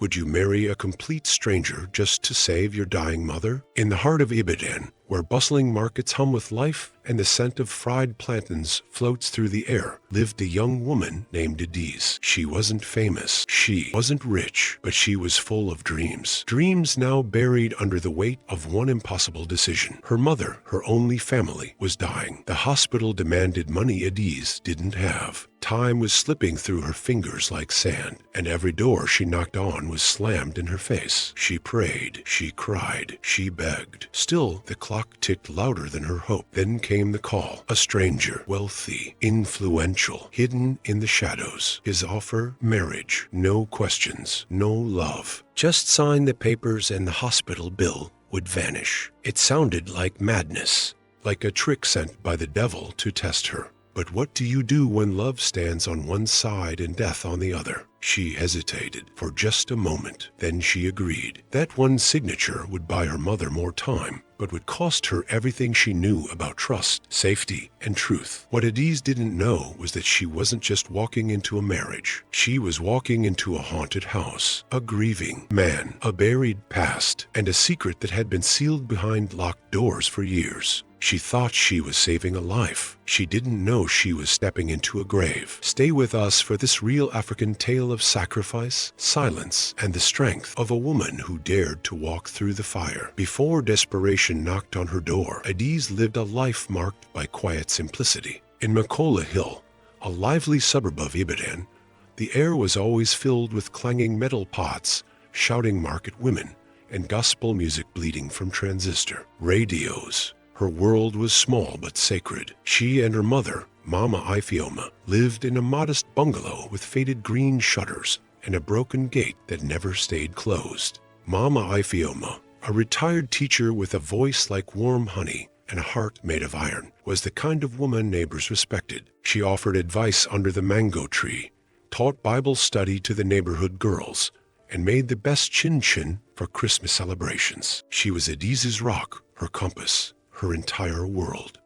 Would you marry a complete stranger just to save your dying mother? In the heart of Ibadan, where bustling markets hum with life and the scent of fried plantains floats through the air, lived a young woman named Adaeze. She wasn't famous, she wasn't rich, but she was full of dreams. Dreams now buried under the weight of one impossible decision. Her mother, her only family, was dying. The hospital demanded money Adaeze didn't have. Time was slipping through her fingers like sand, and every door she knocked on was slammed in her face. She prayed, she cried, she begged. Still, the clock ticked louder than her hope. Then came the call. A stranger, wealthy, influential, hidden in the shadows. His offer, marriage. No questions, no love. Just sign the papers and the hospital bill would vanish. It sounded like madness, like a trick sent by the devil to test her. But what do you do when love stands on one side and death on the other? She hesitated for just a moment. Then she agreed. That one signature would buy her mother more time, but would cost her everything she knew about trust, safety, and truth. What Adaeze didn't know was that she wasn't just walking into a marriage. She was walking into a haunted house, a grieving man, a buried past, and a secret that had been sealed behind locked doors for years. She thought she was saving a life. She didn't know she was stepping into a grave. Stay with us for this real African tale of sacrifice, silence, and the strength of a woman who dared to walk through the fire. Before desperation knocked on her door, Adaeze lived a life marked by quiet simplicity. In Makola Hill, a lively suburb of Ibadan, the air was always filled with clanging metal pots, shouting market women, and gospel music bleeding from transistor radios. Her world was small but sacred. She and her mother, Mama Ifeoma, lived in a modest bungalow with faded green shutters and a broken gate that never stayed closed. Mama Ifeoma, a retired teacher with a voice like warm honey and a heart made of iron, was the kind of woman neighbors respected. She offered advice under the mango tree, taught Bible study to the neighborhood girls, and made the best chin-chin for Christmas celebrations. She was Adaeze's rock, her compass, her entire world.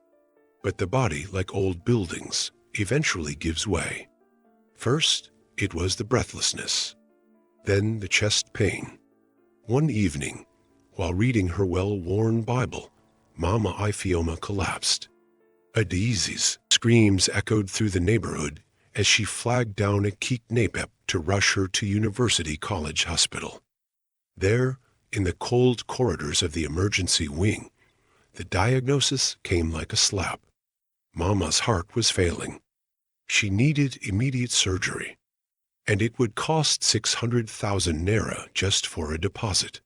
But the body, like old buildings, eventually gives way. First, it was the breathlessness, then the chest pain. One evening, while reading her well-worn Bible, Mama Ifeoma collapsed. Adaeze's screams echoed through the neighborhood as she flagged down a Napep to rush her to University College Hospital. There, in the cold corridors of the emergency wing, the diagnosis came like a slap. Mama's heart was failing. She needed immediate surgery, and it would cost 600,000 naira just for a deposit.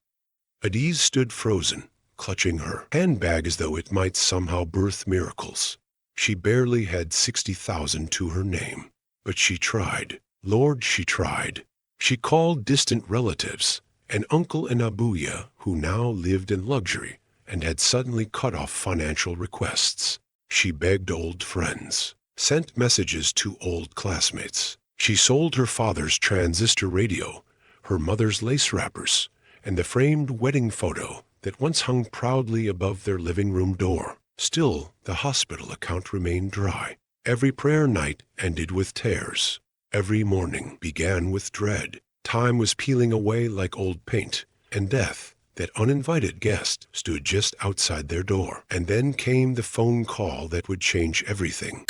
Adaeze stood frozen, clutching her handbag as though it might somehow birth miracles. She barely had 60,000 to her name, but she tried. Lord, she tried. She called distant relatives, an uncle and abuya who now lived in luxury and had suddenly cut off financial requests. She begged old friends, sent messages to old classmates. She sold her father's transistor radio, her mother's lace wrappers, and the framed wedding photo that once hung proudly above their living room door. Still, the hospital account remained dry. Every prayer night ended with tears. Every morning began with dread. Time was peeling away like old paint, and death, that uninvited guest, stood just outside their door. And then came the phone call that would change everything.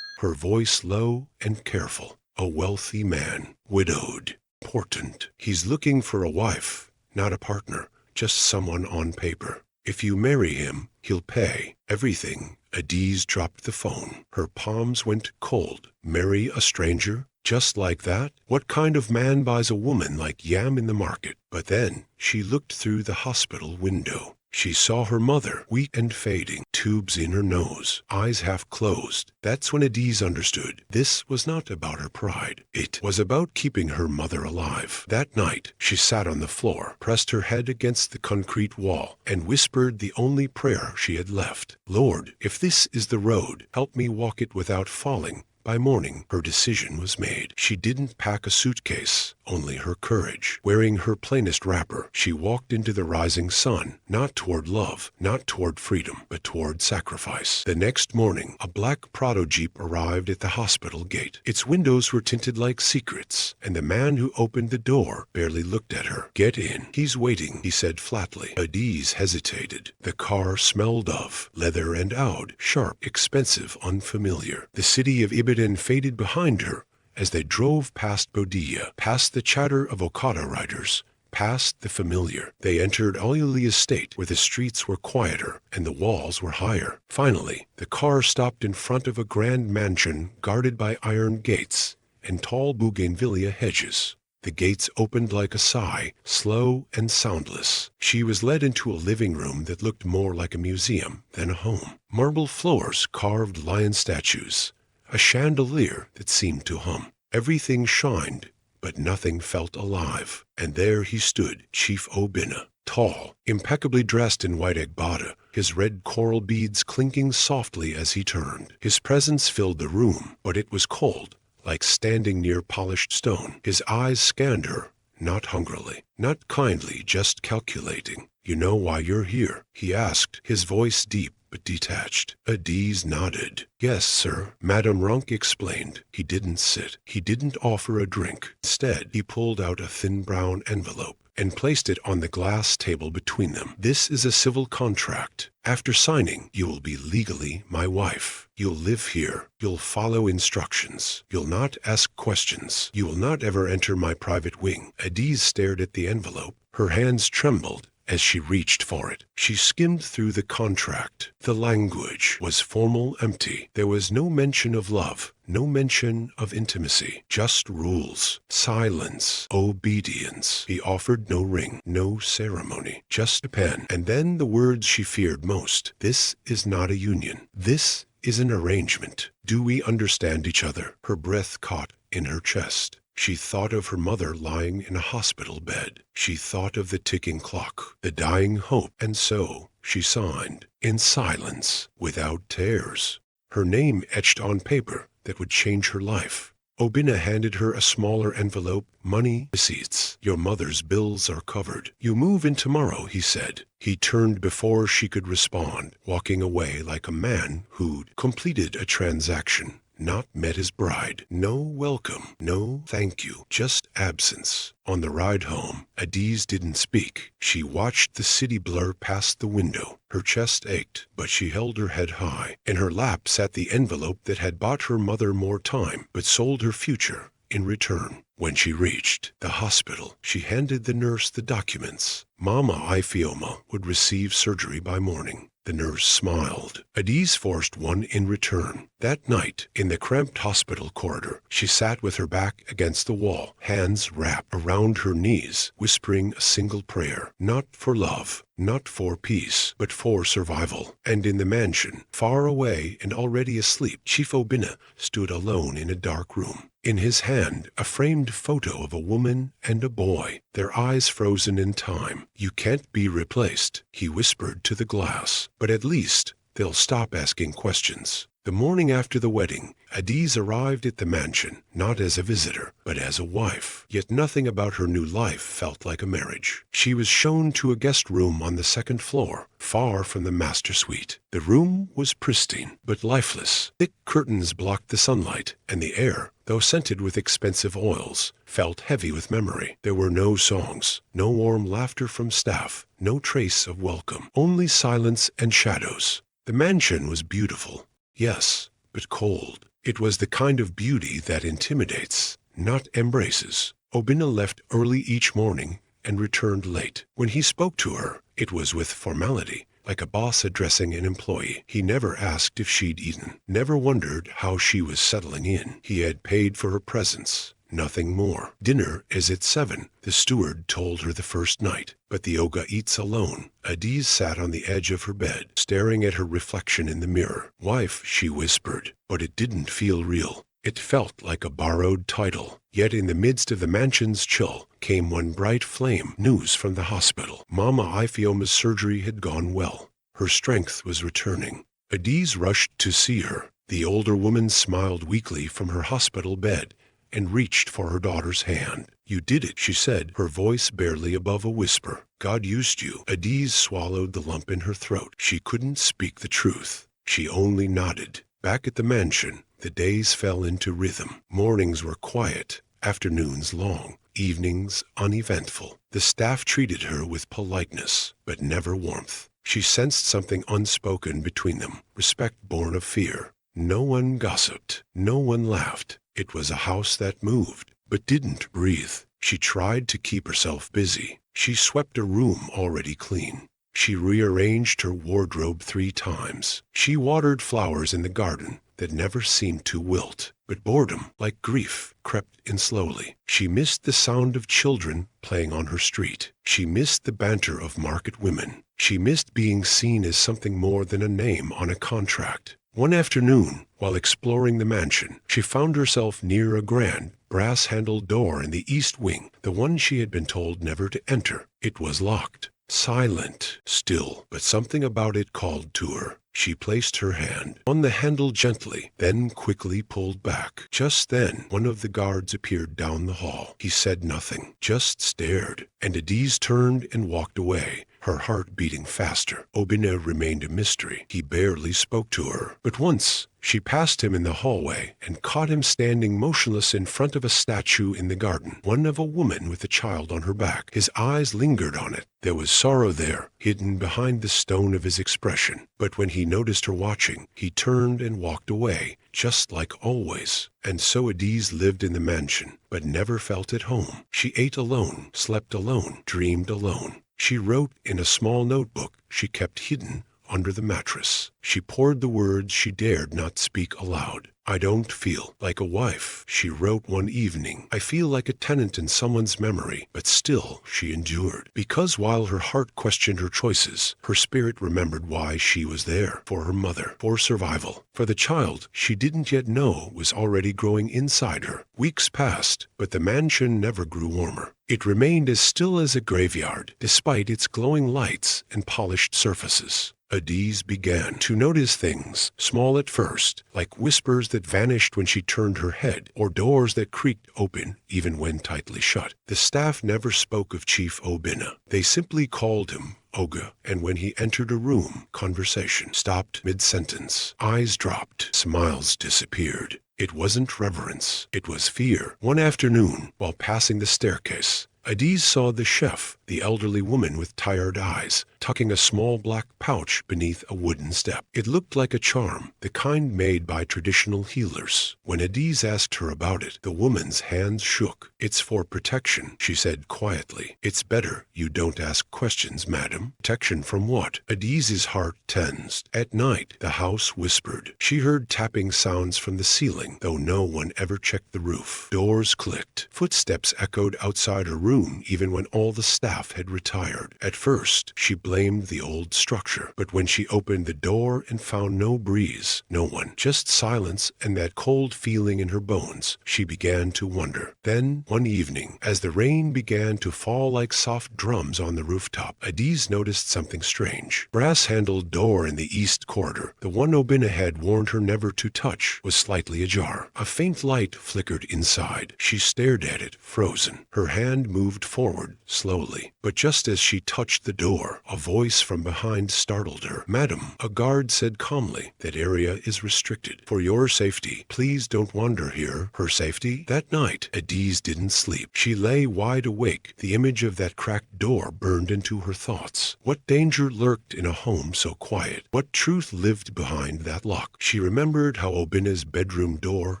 Her voice low and careful. A wealthy man, widowed, important. He's looking for a wife, not a partner, just someone on paper. If you marry him, he'll pay everything. Adaeze dropped the phone. Her palms went cold. Marry a stranger? Just like that? What kind of man buys a woman like yam in the market? But then she looked through the hospital window. She saw her mother, weak and fading, tubes in her nose, eyes half closed. That's when Adaeze understood. This was not about her pride. It was about keeping her mother alive. That night, she sat on the floor, pressed her head against the concrete wall, and whispered the only prayer she had left. Lord, if this is the road, help me walk it without falling. By morning, her decision was made. She didn't pack a suitcase, only her courage. Wearing her plainest wrapper, she walked into the rising sun, not toward love, not toward freedom, but toward sacrifice. The next morning, a black Prado Jeep arrived at the hospital gate. Its windows were tinted like secrets, and the man who opened the door barely looked at her. "Get in. He's waiting," he said flatly. Adaeze hesitated. The car smelled of leather and oud, sharp, expensive, unfamiliar. The city of Ibadan faded behind her as they drove past Bodilla, past the chatter of Okada riders, past the familiar. They entered Oluli Estate, where the streets were quieter and the walls were higher. Finally, the car stopped in front of a grand mansion guarded by iron gates and tall bougainvillea hedges. The gates opened like a sigh, slow and soundless. She was led into a living room that looked more like a museum than a home. Marble floors, carved lion statues, a chandelier that seemed to hum. Everything shined, but nothing felt alive. And there he stood, Chief Obinna, tall, impeccably dressed in white agbada, his red coral beads clinking softly as he turned. His presence filled the room, but it was cold, like standing near polished stone. His eyes scanned her, not hungrily, not kindly, just calculating. "You know why you're here?" he asked, his voice deep but detached. Adaeze nodded. "Yes, sir," Madame Runk explained. He didn't sit. He didn't offer a drink. Instead, he pulled out a thin brown envelope and placed it on the glass table between them. "This is a civil contract. After signing, you will be legally my wife. You'll live here. You'll follow instructions. You'll not ask questions. You will not ever enter my private wing." Adaeze stared at the envelope. Her hands trembled as she reached for it. She skimmed through the contract. The language was formal, empty. There was no mention of love, no mention of intimacy, just rules, silence, obedience. He offered no ring, no ceremony, just a pen. And then the words she feared most. "This is not a union. This is an arrangement. Do we understand each other?" Her breath caught in her chest. She thought of her mother lying in a hospital bed. She thought of the ticking clock, the dying hope, and so she signed, in silence, without tears. Her name etched on paper that would change her life. Obinna handed her a smaller envelope. "Money, receipts. Your mother's bills are covered. You move in tomorrow," he said. He turned before she could respond, walking away like a man who'd completed a transaction, not met his bride. No welcome, no thank you, just absence. On the ride home, Adaeze didn't speak. She watched the city blur past the window. Her chest ached, but she held her head high. In her lap sat the envelope that had bought her mother more time, but sold her future in return. When she reached the hospital, she handed the nurse the documents. Mama Ifioma would receive surgery by morning. The nurse smiled. Adaeze forced one in return. That night, in the cramped hospital corridor, she sat with her back against the wall, hands wrapped around her knees, whispering a single prayer. Not for love, not for peace, but for survival. And in the mansion, far away and already asleep, Chief Obinna stood alone in a dark room. In his hand, a framed photo of a woman and a boy, their eyes frozen in time. "You can't be replaced," he whispered to the glass, "but at least they'll stop asking questions." The morning after the wedding, Adaeze arrived at the mansion, not as a visitor, but as a wife. Yet nothing about her new life felt like a marriage. She was shown to a guest room on the second floor, far from the master suite. The room was pristine, but lifeless. Thick curtains blocked the sunlight, and the air, though scented with expensive oils, felt heavy with memory. There were no songs, no warm laughter from staff, no trace of welcome, only silence and shadows. The mansion was beautiful. Yes, but cold. It was the kind of beauty that intimidates, not embraces. Obinna left early each morning and returned late. When he spoke to her, it was with formality, like a boss addressing an employee. He never asked if she'd eaten, never wondered how she was settling in. He had paid for her presence. Nothing more. "Dinner is at 7, the steward told her the first night. But the Oga eats alone. Adaeze sat on the edge of her bed, staring at her reflection in the mirror. "Wife," she whispered, but it didn't feel real. It felt like a borrowed title. Yet in the midst of the mansion's chill came one bright flame, news from the hospital. Mama Ifioma's surgery had gone well. Her strength was returning. Adaeze rushed to see her. The older woman smiled weakly from her hospital bed and reached for her daughter's hand. "You did it," she said, her voice barely above a whisper. "God used you." Adaeze swallowed the lump in her throat. She couldn't speak the truth. She only nodded. Back at the mansion, the days fell into rhythm. Mornings were quiet, afternoons long, evenings uneventful. The staff treated her with politeness, but never warmth. She sensed something unspoken between them, respect born of fear. No one gossiped. No one laughed. It was a house that moved, but didn't breathe. She tried to keep herself busy. She swept a room already clean. She rearranged her wardrobe 3 times. She watered flowers in the garden that never seemed to wilt. But boredom, like grief, crept in slowly. She missed the sound of children playing on her street. She missed the banter of market women. She missed being seen as something more than a name on a contract. One afternoon, while exploring the mansion, she found herself near a grand, brass-handled door in the east wing, the one she had been told never to enter. It was locked. Silent, still, but something about it called to her. She placed her hand on the handle gently, then quickly pulled back. Just then, one of the guards appeared down the hall. He said nothing, just stared, and Adaeze turned and walked away, her heart beating faster. Obinna remained a mystery. He barely spoke to her, but once she passed him in the hallway and caught him standing motionless in front of a statue in the garden, one of a woman with a child on her back. His eyes lingered on it. There was sorrow there, hidden behind the stone of his expression. But when he noticed her watching, he turned and walked away, just like always. And so Adaeze lived in the mansion, but never felt at home. She ate alone, slept alone, dreamed alone. She wrote in a small notebook she kept hidden under the mattress. She poured the words she dared not speak aloud. "I don't feel like a wife," she wrote one evening. "I feel like a tenant in someone's memory." But still she endured, because while her heart questioned her choices, her spirit remembered why she was there, for her mother, for survival, for the child she didn't yet know was already growing inside her. Weeks passed, but the mansion never grew warmer. It remained as still as a graveyard, despite its glowing lights and polished surfaces. Adaeze began to notice things, small at first, like whispers that vanished when she turned her head, or doors that creaked open even when tightly shut. The staff never spoke of Chief Obinna. They simply called him Oga, and when he entered a room, conversation stopped mid-sentence. Eyes dropped, smiles disappeared. It wasn't reverence, it was fear. One afternoon, while passing the staircase, Adaeze saw the chef, the elderly woman with tired eyes, tucking a small black pouch beneath a wooden step. It looked like a charm, the kind made by traditional healers. When Adaeze asked her about it, the woman's hands shook. "It's for protection," she said quietly. "It's better you don't ask questions, madam." Protection from what? Adaeze's heart tensed. At night, the house whispered. She heard tapping sounds from the ceiling, though no one ever checked the roof. Doors clicked. Footsteps echoed outside her room even when all the staff had retired. At first, she blamed the old structure, but when she opened the door and found no breeze, no one, just silence and that cold feeling in her bones, she began to wonder. Then, one evening, as the rain began to fall like soft drums on the rooftop, Adaeze noticed something strange. Brass-handled door in the east corridor, the one Obinna had warned her never to touch, was slightly ajar. A faint light flickered inside. She stared at it, frozen. Her hand moved forward, slowly. But just as she touched the door, a voice from behind startled her. "Madam," a guard said calmly, "that area is restricted. For your safety, please don't wander here." Her safety? That night, Adaeze didn't sleep. She lay wide awake. The image of that cracked door burned into her thoughts. What danger lurked in a home so quiet? What truth lived behind that lock? She remembered how Obinna's bedroom door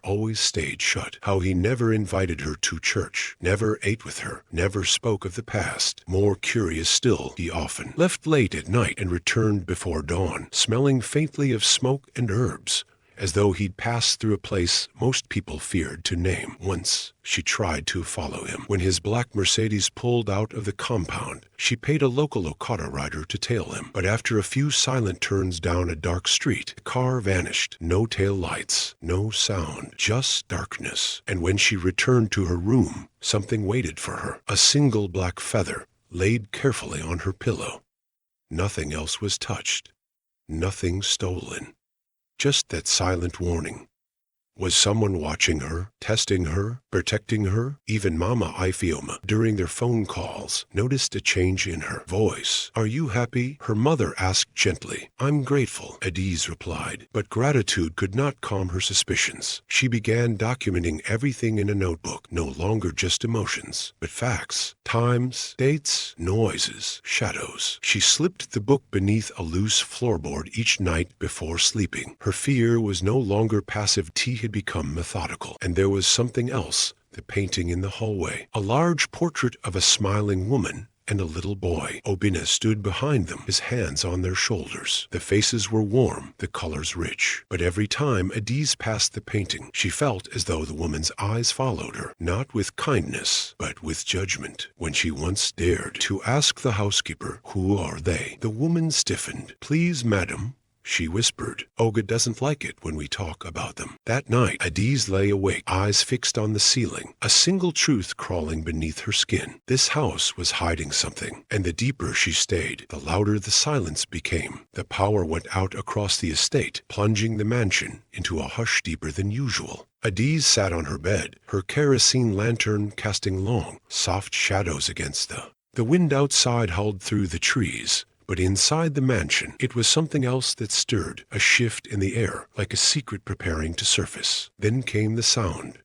always stayed shut, how he never invited her to church, never ate with her, never spoke of the past. More curious still, he often left late at night and returned before dawn, smelling faintly of smoke and herbs, as though he'd passed through a place most people feared to name. Once, she tried to follow him. When his black Mercedes pulled out of the compound, she paid a local Okada rider to tail him. But after a few silent turns down a dark street, the car vanished. No tail lights, no sound, just darkness. And when she returned to her room, something waited for her. A single black feather, laid carefully on her pillow. Nothing else was touched. Nothing stolen. Just that silent warning. Was someone watching her, testing her, protecting her? Even Mama Ifioma, during their phone calls, noticed a change in her voice. "Are you happy?" her mother asked gently. "I'm grateful," Adaeze replied, but gratitude could not calm her suspicions. She began documenting everything in a notebook, no longer just emotions, but facts, times, dates, noises, shadows. She slipped the book beneath a loose floorboard each night before sleeping. Her fear was no longer passive. Tea had become methodical, and there was something else. The painting in the hallway, a large portrait of a smiling woman and a little boy. Obinna stood behind them, his hands on their shoulders. The faces were warm, the colors rich. But every time Adaeze passed the painting, she felt as though the woman's eyes followed her, not with kindness, but with judgment. When she once dared to ask the housekeeper, "Who are they?" the woman stiffened. "Please, madam," she whispered. "Olga doesn't like it when we talk about them." That night, Adaeze lay awake, eyes fixed on the ceiling, a single truth crawling beneath her skin. This house was hiding something, and the deeper she stayed, the louder the silence became. The power went out across the estate, plunging the mansion into a hush deeper than usual. Adaeze sat on her bed, her kerosene lantern casting long, soft shadows against the wind outside howled through the trees. But inside the mansion, it was something else that stirred, a shift in the air, like a secret preparing to surface. Then came the sound.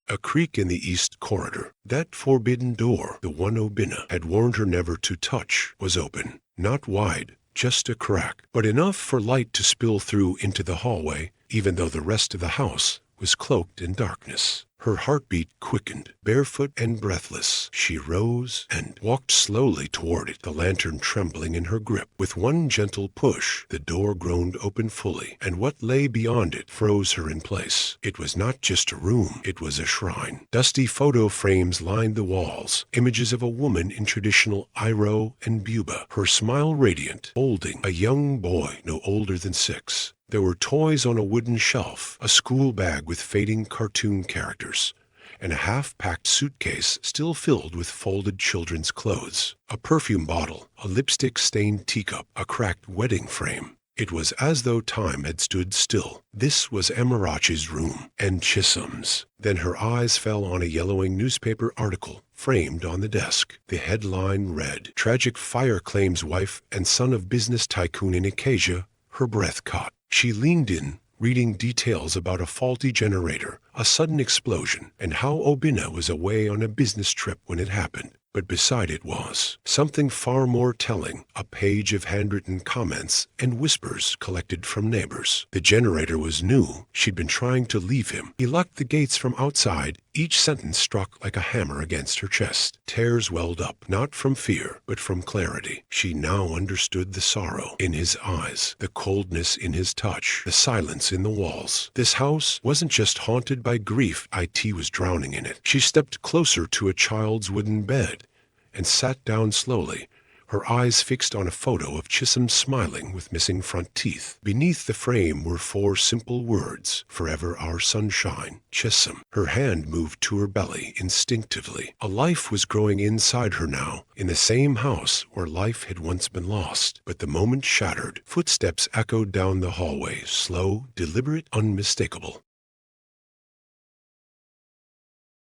A creak in the east corridor. That forbidden door, the one Obinna had warned her never to touch, was open. Not wide, just a crack, but enough for light to spill through into the hallway, even though the rest of the house was cloaked in darkness. Her heartbeat quickened. Barefoot and breathless, she rose and walked slowly toward it, the lantern trembling in her grip. With one gentle push, the door groaned open fully, and what lay beyond it froze her in place. It was not just a room, it was a shrine. Dusty photo frames lined the walls, images of a woman in traditional Iro and Buba, her smile radiant, holding a young boy no older than 6. There were toys on a wooden shelf, a school bag with fading cartoon characters, and a half-packed suitcase still filled with folded children's clothes. A perfume bottle, a lipstick-stained teacup, a cracked wedding frame. It was as though time had stood still. This was Amarachi's room, and Chisholm's. Then her eyes fell on a yellowing newspaper article framed on the desk. The headline read, "Tragic fire claims wife and son of business tycoon in Acacia." Her breath caught. She leaned in, reading details about a faulty generator, a sudden explosion, and how Obinna was away on a business trip when it happened. But beside it was something far more telling, a page of handwritten comments and whispers collected from neighbors. The generator was new. She'd been trying to leave him. He locked the gates from outside. Each sentence struck like a hammer against her chest. Tears welled up, not from fear, but from clarity. She now understood the sorrow in his eyes, the coldness in his touch, the silence in the walls. This house wasn't just haunted by grief. It was drowning in it. She stepped closer to a child's wooden bed and sat down slowly, her eyes fixed on a photo of Chisholm smiling with missing front teeth. Beneath the frame were 4 simple words, "Forever our sunshine, Chisholm." Her hand moved to her belly instinctively. A life was growing inside her now, in the same house where life had once been lost. But the moment shattered. Footsteps echoed down the hallway, slow, deliberate, unmistakable.